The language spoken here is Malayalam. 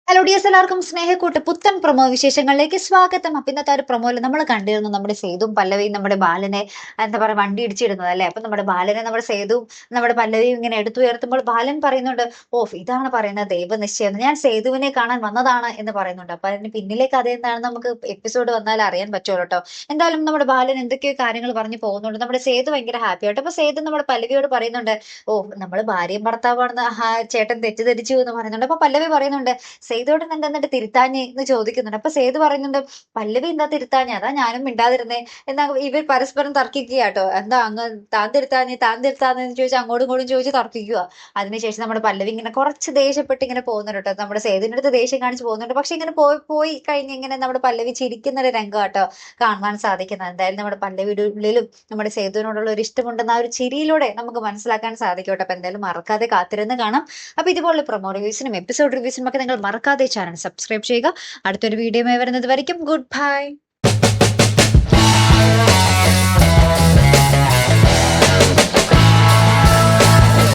ഹലോ ഡിയേഴ്സ്, എല്ലാവർക്കും സ്നേഹക്കൂട്ട് പുത്തൻ പ്രൊമോ വിശേഷങ്ങളിലേക്ക് സ്വാഗതം. അപ്പൊ ഇന്നത്തെ ഒരു പ്രൊമോയില് നമ്മൾ കണ്ടിരുന്നു നമ്മുടെ സേതുവും പല്ലവിയും നമ്മുടെ ബാലനെ എന്താ പറയാ വണ്ടി ഇടിച്ചിടുന്നത് അല്ലെ. അപ്പൊ നമ്മുടെ ബാലനെ നമ്മുടെ സേതുവും നമ്മുടെ പല്ലവിയും ഇങ്ങനെ എടുത്തുയർത്തുമ്പോൾ ബാലൻ പറയുന്നുണ്ട്, ഓ ഇതാണ് പറയുന്നത് ദൈവനിശ്ചയം, ഞാൻ സേതുവിനെ കാണാൻ വന്നതാണ് എന്ന് പറയുന്നുണ്ട്. അപ്പൊ അതിന് പിന്നിലെ കഥ എന്താണെന്ന് നമുക്ക് എപ്പിസോഡ് വന്നാൽ അറിയാൻ പറ്റുമല്ലോ കേട്ടോ. എന്തായാലും നമ്മുടെ ബാലൻ എന്തൊക്കെയോ കാര്യങ്ങൾ പറഞ്ഞു പോകുന്നുണ്ട്. നമ്മുടെ സേതു ഭയങ്കര ഹാപ്പി ആയിട്ട്. അപ്പൊ സേതു നമ്മുടെ പല്ലവിയോട് പറയുന്നുണ്ട്, ഓ നമ്മൾ ഭാര്യയും ഭർത്താവാണെന്ന് ചേട്ടൻ തെറ്റിദ്ധരിച്ചു എന്ന് പറയുന്നുണ്ട്. അപ്പൊ പല്ലവി പറയുന്നുണ്ട്, സേതുവേട്ടൻ എന്താ എന്നിട്ട് തിരുത്താഞ്ഞ് എന്ന് ചോദിക്കുന്നുണ്ട്. അപ്പൊ സേതു പറയുന്നുണ്ട്, പല്ലവി എന്താ തിരുത്താഞ്ഞ്, അതാ ഞാനും മിണ്ടാതിരുന്നേ. എന്നാ ഇവർ പരസ്പരം തർക്കിക്കുക എന്താ അങ്ങ് താൻ തിരുത്താന്ന് ചോദിച്ചാൽ അങ്ങോട്ടും ഇങ്ങോട്ടും ചോദിച്ച് തർക്കിക്കുക. അതിനുശേഷം നമ്മുടെ പല്ലവി ഇങ്ങനെ കുറച്ച് ദേഷ്യപ്പെട്ട് ഇങ്ങനെ പോകുന്നുണ്ട് കേട്ടോ. നമ്മുടെ സേതുവിന്റെ അടുത്ത് ദേഷ്യം കാണിച്ച് പോകുന്നുണ്ട്. പക്ഷെ ഇങ്ങനെ പോയി കഴിഞ്ഞ് ഇങ്ങനെ നമ്മുടെ പല്ലവി ചിരിക്കുന്ന ഒരു രംഗം കേട്ടോ കാണുവാൻ സാധിക്കുന്നത്. എന്തായാലും നമ്മുടെ പല്ലവിയുടെ ഉള്ളിലും നമ്മുടെ സേതുവിനോടുള്ള ഒരു ഇഷ്ടമുണ്ടെന്ന ആ ഒരു ചിരിയിലൂടെ നമുക്ക് മനസ്സിലാക്കാൻ സാധിക്കും കേട്ടോ. അപ്പൊ എന്തായാലും മറക്കാതെ കാത്തിരുന്ന് കാണാം. അപ്പൊ ഇതുപോലെ പ്രൊമോ റിവ്യൂസിനും എപ്പിസോഡ് റിവ്യൂസിനും ഒക്കെ നിങ്ങൾ മറക്കാതെ ചാനൽ സബ്സ്ക്രൈബ് ചെയ്യുക. അടുത്തൊരു വീഡിയോ വരുന്നത് വരയ്ക്കും ഗുഡ് ബൈ.